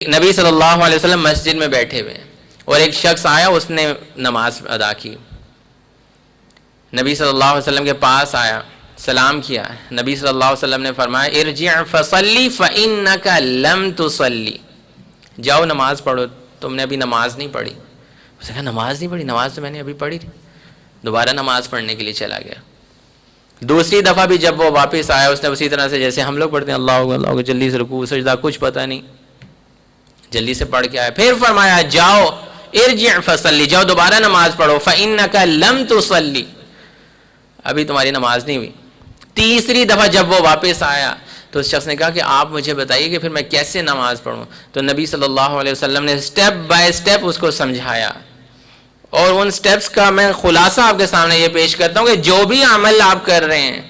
نبی صلی اللہ علیہ وسلم مسجد میں بیٹھے ہوئے اور ایک شخص آیا، اس نے نماز ادا کی. نبی صلی اللہ علیہ وسلم کے پاس آیا، سلام کیا. نبی صلی اللہ علیہ وسلم نے فرمایا ارجع فصلی فإنک لم تصلی، جاؤ نماز پڑھو، تم نے ابھی نماز نہیں پڑھی. اس نے کہا نماز نہیں پڑھی؟ نماز تو میں نے ابھی پڑھی تھی. دوبارہ نماز پڑھنے کے لیے چلا گیا. دوسری دفعہ بھی جب وہ واپس آیا، اس نے اسی طرح سے جیسے ہم لوگ پڑھتے ہیں اللہ اکبر اللہ اکبر، جلدی سے رکوع سجدہ کچھ پتہ نہیں، جلدی سے پڑھ کے آیا. پھر فرمایا جاؤ ارجع فصلی، جاؤ دوبارہ نماز پڑھو، فإنک لم تصلی، ابھی تمہاری نماز نہیں ہوئی. تیسری دفعہ جب وہ واپس آیا تو اس شخص نے کہا کہ آپ مجھے بتائیے کہ پھر میں کیسے نماز پڑھوں. تو نبی صلی اللہ علیہ وسلم نے سٹیپ بائی سٹیپ اس کو سمجھایا، اور ان سٹیپس کا میں خلاصہ آپ کے سامنے یہ پیش کرتا ہوں کہ جو بھی عمل آپ کر رہے ہیں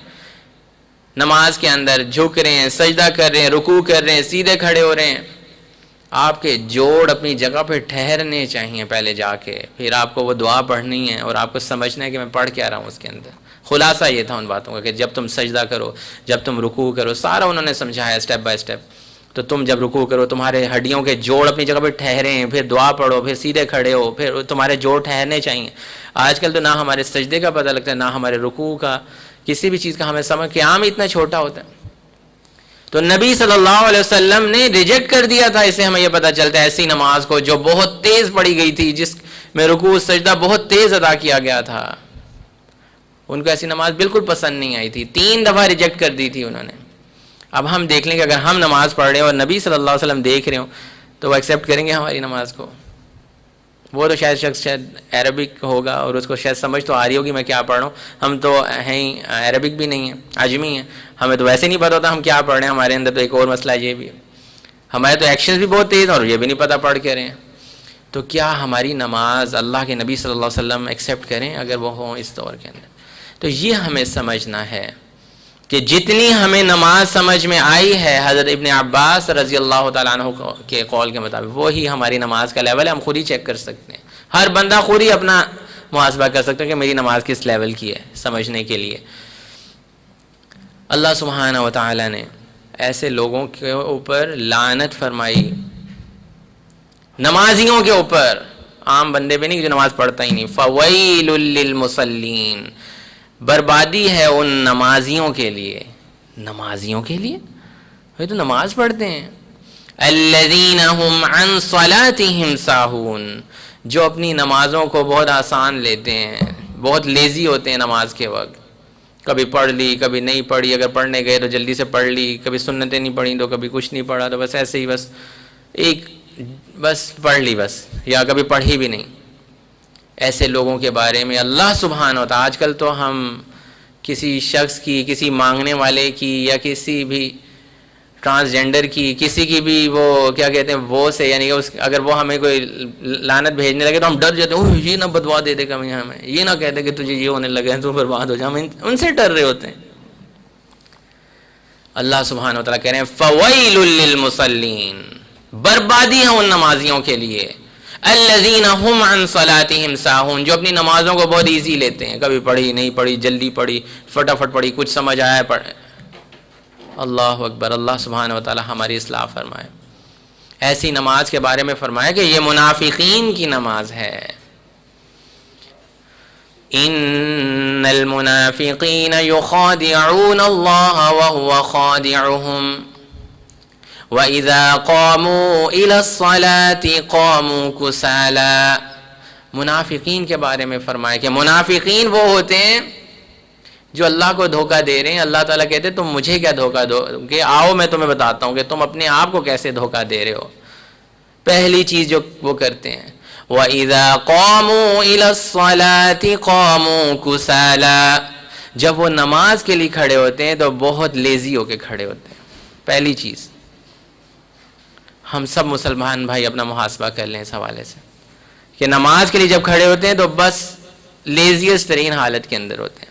نماز کے اندر، جھک رہے ہیں، سجدہ کر رہے ہیں، رکوع کر رہے ہیں، سیدھے کھڑے ہو رہے ہیں، آپ کے جوڑ اپنی جگہ پہ ٹھہرنے چاہیے پہلے جا کے، پھر آپ کو وہ دعا پڑھنی ہے اور آپ کو سمجھنا ہے کہ میں پڑھ کیا رہا ہوں اس کے اندر. خلاصہ یہ تھا ان باتوں کا کہ جب تم سجدہ کرو، جب تم رکوع کرو، سارا انہوں نے سمجھایا سٹیپ بائی سٹیپ. تو تم جب رکوع کرو تمہارے ہڈیوں کے جوڑ اپنی جگہ پہ ٹھہریں، پھر دعا پڑھو، پھر سیدھے کھڑے ہو، پھر تمہارے جوڑ ٹھہرنے چاہیے. آج کل تو نہ ہمارے سجدے کا پتہ لگتا ہے، نہ ہمارے رکوع کا، کسی بھی چیز کا ہمیں سمجھ، قیام اتنا چھوٹا ہوتا ہے. تو نبی صلی اللہ علیہ وسلم نے ریجیکٹ کر دیا تھا. اسے ہمیں یہ پتہ چلتا ہے ایسی نماز کو جو بہت تیز پڑھی گئی تھی، جس میں رکوع سجدہ بہت تیز ادا کیا گیا تھا، ان کو ایسی نماز بالکل پسند نہیں آئی تھی. 3 دفعہ ریجیکٹ کر دی تھی انہوں نے. اب ہم دیکھ لیں کہ اگر ہم نماز پڑھ رہے ہیں اور نبی صلی اللہ علیہ وسلم دیکھ رہے ہوں تو وہ ایکسیپٹ کریں گے ہماری نماز کو؟ وہ تو شخص شاید عربک ہوگا اور اس کو شاید سمجھ تو آ رہی ہوگی میں کیا پڑھ رہا ہوں. ہم تو ہیں ہی عربک بھی نہیں ہیں، عجمی ہیں، ہمیں تو ویسے نہیں پتہ ہوتا ہم کیا پڑھ رہے ہیں. ہمارے اندر تو ایک اور مسئلہ یہ بھی ہے، ہمارے تو ایکشنز بھی بہت تیز اور یہ بھی نہیں پتہ پڑھ کے رہے ہیں. تو کیا ہماری نماز اللہ کے نبی صلی اللہ علیہ وسلم ایکسیپٹ کریں اگر وہ ہوں اس دور کے اندر؟ تو یہ ہمیں سمجھنا ہے کہ جتنی ہمیں نماز سمجھ میں آئی ہے حضرت ابن عباس رضی اللہ تعالیٰ عنہ کے قول کے مطابق وہی ہماری نماز کا لیول ہے. ہم خود ہی چیک کر سکتے ہیں، ہر بندہ خود ہی اپنا محاسبہ کر سکتا ہے کہ میری نماز کس لیول کی ہے. سمجھنے کے لیے اللہ سبحانہ و تعالیٰ نے ایسے لوگوں کے اوپر لعنت فرمائی، نمازیوں کے اوپر، عام بندے پہ نہیں جو نماز پڑھتا ہی نہیں. فویل للمصلین، بربادی ہے ان نمازیوں کے لیے. نمازیوں کے لیے؟ وہ تو نماز پڑھتے ہیں. الذین هم عن صلاتهم ساہون، جو اپنی نمازوں کو بہت آسان لیتے ہیں، بہت لیزی ہوتے ہیں نماز کے وقت. کبھی پڑھ لی، کبھی نہیں پڑھی، اگر پڑھنے گئے تو جلدی سے پڑھ لی، کبھی سنتیں نہیں پڑھیں تو کبھی کچھ نہیں پڑھا، تو بس ایسے ہی بس پڑھ لی بس، یا کبھی پڑھی بھی نہیں. ایسے لوگوں کے بارے میں اللہ سبحانہ و تعالیٰ، آج کل تو ہم کسی شخص کی، کسی مانگنے والے کی، یا کسی بھی ٹرانسجینڈر کی، کسی کی بھی وہ کیا کہتے ہیں وہ سے، یعنی کہ اگر وہ ہمیں کوئی لعنت بھیجنے لگے تو ہم ڈر جاتے ہیں، یہ نہ بدوا دے دے کبھی ہمیں، یہ نہ کہتے کہ تجھے یہ ہونے لگے تو برباد ہو جائے. ہم ان سے ڈر رہے ہوتے ہیں. اللہ سبحانہ و تعالیٰ کہہ رہے ہیں فویل للمصلین، بربادی ہے ان نمازیوں کے لیے. الذین هم عن صلاتهم ساہون، جو اپنی نمازوں کو بہت ایزی لیتے ہیں، کبھی پڑھی نہیں پڑھی، جلدی پڑھی، فٹافٹ پڑھی، کچھ سمجھ آیا پڑھ. اللہ اکبر. اللہ سبحانہ و تعالی ہماری اصلاح فرمائے. ایسی نماز کے بارے میں فرمایا کہ یہ منافقین کی نماز ہے. ان المنافقین یخادعون اللہ وهو خادعهم وَإِذَا قَامُوا إِلَى الصَّلَاةِ قَامُوا كُسَالَى. منافقین کے بارے میں فرمایا کہ منافقین وہ ہوتے ہیں جو اللہ کو دھوکہ دے رہے ہیں. اللہ تعالیٰ کہتے ہیں تم مجھے کیا دھوکہ دو کہ آؤ میں تمہیں بتاتا ہوں کہ تم اپنے آپ کو کیسے دھوکہ دے رہے ہو. پہلی چیز جو وہ کرتے ہیں وَإِذَا قَامُوا إِلَى الصَّلَاةِ قَامُوا كُسَالَى، جب وہ نماز کے لیے کھڑے ہوتے ہیں تو بہت لیزی ہو کے کھڑے ہوتے ہیں. پہلی چیز ہم سب مسلمان بھائی اپنا محاسبہ کر لیں اس حوالے سے کہ نماز کے لیے جب کھڑے ہوتے ہیں تو بس لیزیسٹ ترین حالت کے اندر ہوتے ہیں.